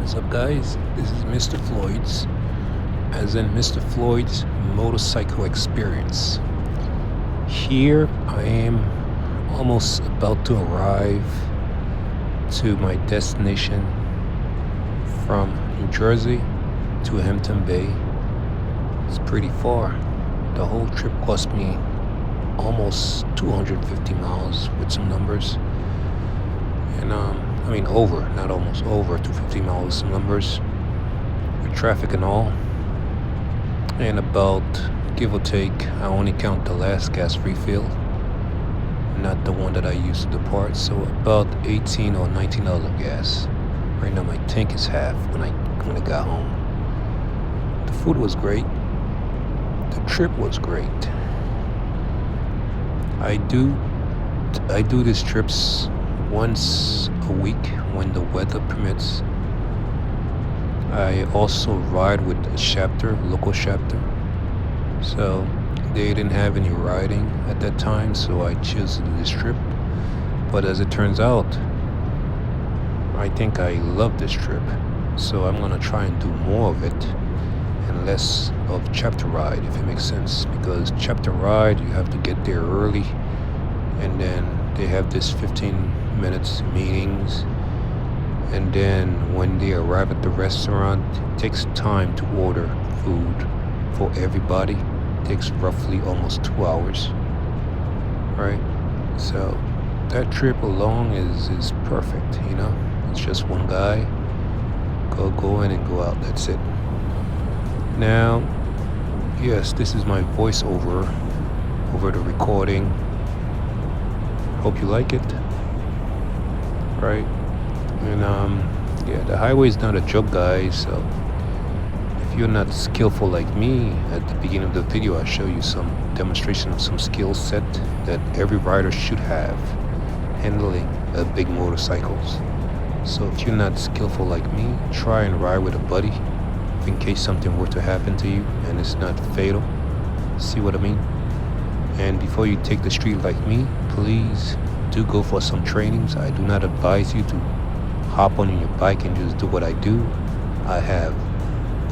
What's up, guys? This is Mr. Floyd's, as in Mr. Floyd's motorcycle experience. Here I am, almost about to arrive to my destination from New Jersey to Hampton Bay. It's pretty far. The whole trip cost me almost 250 miles with some numbers. And over, not almost, over 250 miles with some numbers, with traffic and all. And about, give or take, I only count the last gas refill, not the one that I used to depart. So about 18 or 19 dollars of gas. Right now my tank is half when I got home. The food was great. The trip was great. I do these trips once a week when the weather permits. I also ride with a local chapter. So they didn't have any riding at that time, so I chose to do this trip. But as it turns out, I think I love this trip. So I'm gonna try and do more of it and less of chapter ride, if it makes sense. Because chapter ride, you have to get there early, and then they have this 15 minutes meetings, and then when they arrive at the restaurant, it takes time to order food for everybody. It takes roughly almost 2 hours, right? So that trip along is perfect. It's just one guy, go in and go out, that's it. Now, yes, this is my voiceover over the recording. Hope you like it. Right? And the highway is not a joke, guys. So if you're not skillful like me, at the beginning of the video I show you some demonstration of some skill set that every rider should have handling big motorcycles. So if you're not skillful like me, try and ride with a buddy in case something were to happen to you and it's not fatal. See what I mean? And before you take the street like me, please do go for some trainings. I do not advise you to hop on your bike and just do what I do. I have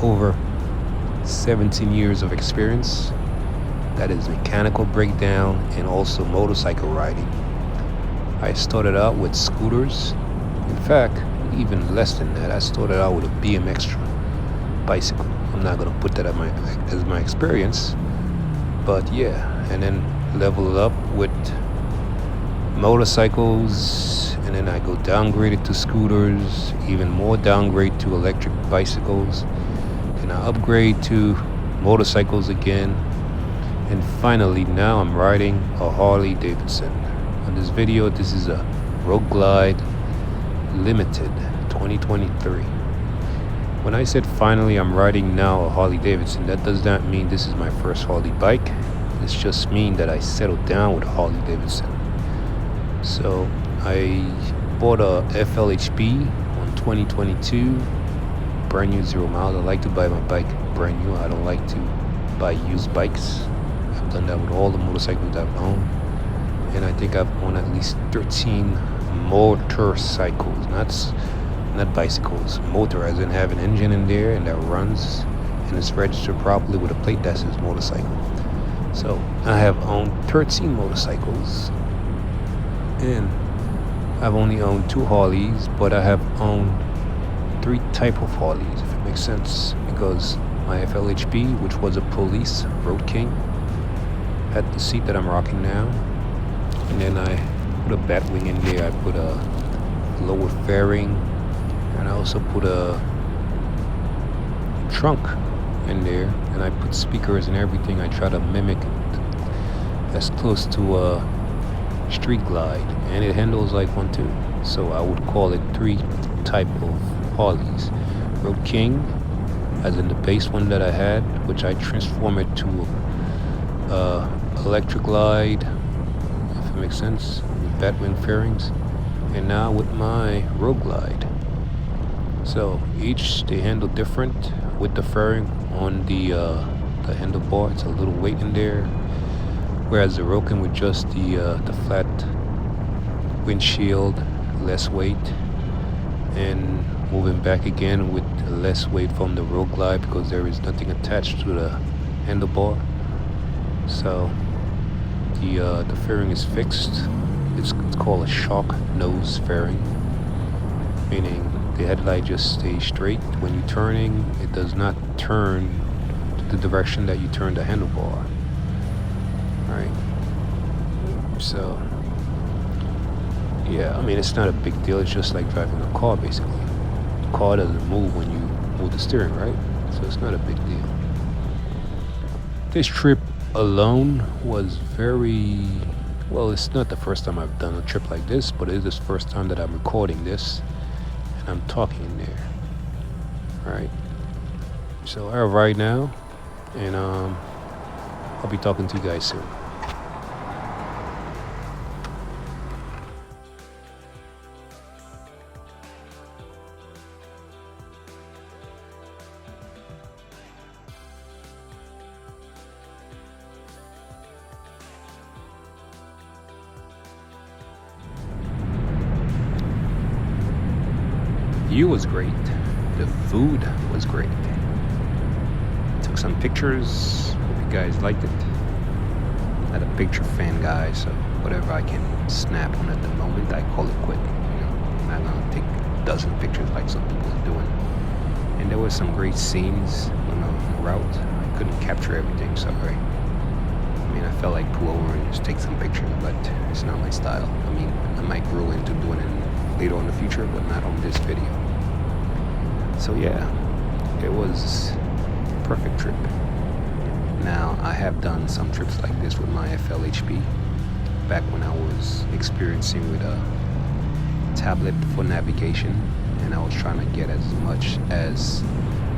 over 17 years of experience. That is mechanical breakdown and also motorcycle riding. I started out with scooters. In fact, even less than that. I started out with a BMX bicycle. I'm not gonna put that as my experience, but yeah, and then level it up with motorcycles, and then I go downgraded to scooters, even more downgrade to electric bicycles, and I upgrade to motorcycles again, and finally now I'm riding a Harley-Davidson. On this video, this is a Road Glide Limited 2023. When I said finally I'm riding now a Harley-Davidson, that does not mean this is my first Harley bike. It's just mean that I settled down with Harley-Davidson. So I bought a FLHB on 2022, brand new 0 miles. I like to buy my bike brand new. I don't like to buy used bikes. I've done that with all the motorcycles I've owned, and I think I've owned at least 13 motorcycles, not bicycles. Motor as in have an engine in there and that runs and it's registered properly with a plate that says motorcycle. So I have owned 13 motorcycles, and I've only owned 2 Harleys, but I have owned 3 type of Harleys, if it makes sense, because my FLHB, which was a police Road King, had the seat that I'm rocking now, and then I put a Batwing in there. I put a lower fairing, and I also put a trunk in there, and I put speakers and everything. I try to mimic as close to a street glide, and it handles like one too. So I would call it 3 type of Harleys. Road King, as in the base one that I had, which I transformed it to electric glide, if it makes sense, with Batwing fairings, and now with my Road Glide. So each they handle different. With the fairing on the handlebar, it's a little weight in there, whereas the Road King with just the flat windshield, less weight, and moving back again with less weight from the road glide because there is nothing attached to the handlebar. So the fairing is fixed. It's called a shock nose fairing, meaning the headlight just stays straight. When you're turning, it does not turn to the direction that you turn the handlebar. Right? So yeah, I mean, it's not a big deal. It's just like driving a car, basically. The car doesn't move when you move the steering, right? So it's not a big deal. This trip alone was very, well, it's not the first time I've done a trip like this, but it is the first time that I'm recording this and I'm talking in there. All right. So I have right now, and I'll be talking to you guys soon. The view was great. The food was great. Took some pictures. Hope you guys liked it. Not a picture fan, guy, so whatever I can snap on at the moment, I call it quit. I'm not gonna take a dozen pictures like some people are doing. And there were some great scenes on the route. I couldn't capture everything, sorry. I mean, I felt like pull over and just take some pictures, but it's not my style. I mean, I might grow into doing it later on in the future, but not on this video. So yeah, it was a perfect trip. Now, I have done some trips like this with my FLHB back when I was experiencing with a tablet for navigation, and I was trying to get as much as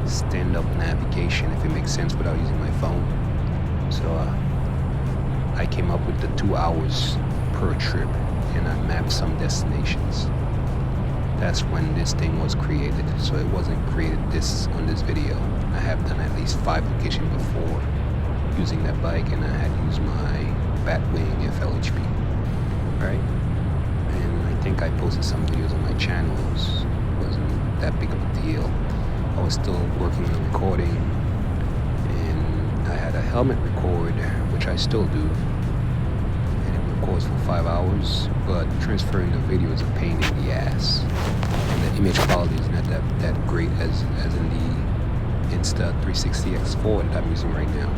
stand-up navigation, if it makes sense, without using my phone. So I came up with the 2 hours per trip, and I mapped some destinations. That's when this thing was created, so it wasn't created on this video. I have done at least 5 locations before using that bike, and I had used my Batwing FLHB, right? And I think I posted some videos on my channel. It wasn't that big of a deal. I was still working on recording, and I had a helmet record, which I still do, and it records for 5 hours, but transferring the video is a pain in the ass, and the image quality is not that great as in the Insta360 X4 that I'm using right now.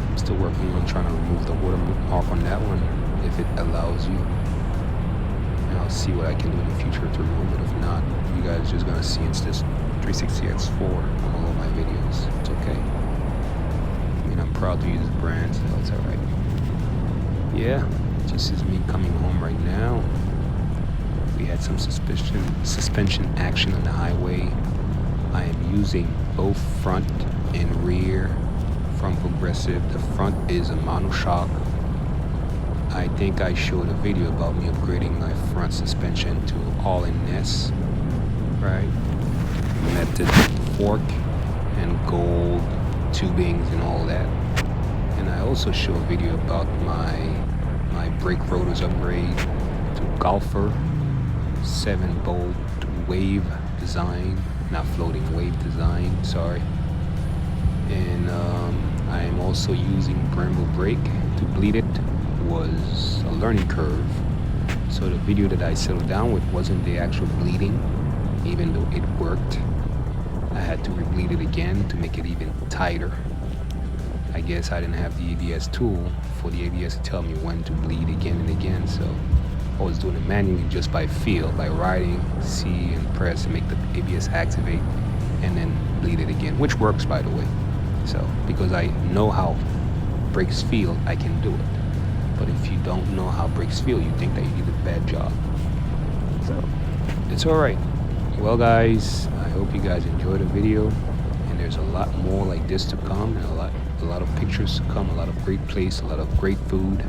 I'm still working on trying to remove the watermark on that one, if it allows you. And I'll see what I can do in the future to remove it. If not, you guys are just gonna see Insta360 X4 on all of my videos. It's okay. I mean, I'm proud to use the brand, so it's alright. Yeah, this is me coming home right now. We had some suspension action on the highway. I am using both front and rear from Progressive. The front is a monoshock. I think I showed a video about me upgrading my front suspension to all-in-ness, right? Method fork and gold tubings and all that. And I also show a video about my brake rotors upgrade to Golfer 7-bolt wave design, not floating, wave design, sorry. And I am also using Brembo brake. To bleed it was a learning curve, so the video that I settled down with wasn't the actual bleeding, even though it worked. I had to rebleed it again to make it even tighter. I guess I didn't have the ABS tool for the ABS to tell me when to bleed again and again, so I was doing it manually just by feel, by riding C and press and make the ABS activate and then bleed it again, which works, by the way. So because I know how brakes feel, I can do it. But if you don't know how brakes feel, you think that you did a bad job. So it's alright. Well guys, I hope you guys enjoyed the video, and there's a lot more like this to come, and a lot of pictures to come, a lot of great place, a lot of great food.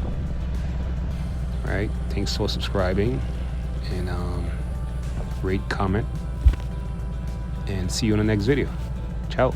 Alright, thanks for subscribing, and rate, comment, and see you in the next video. Ciao.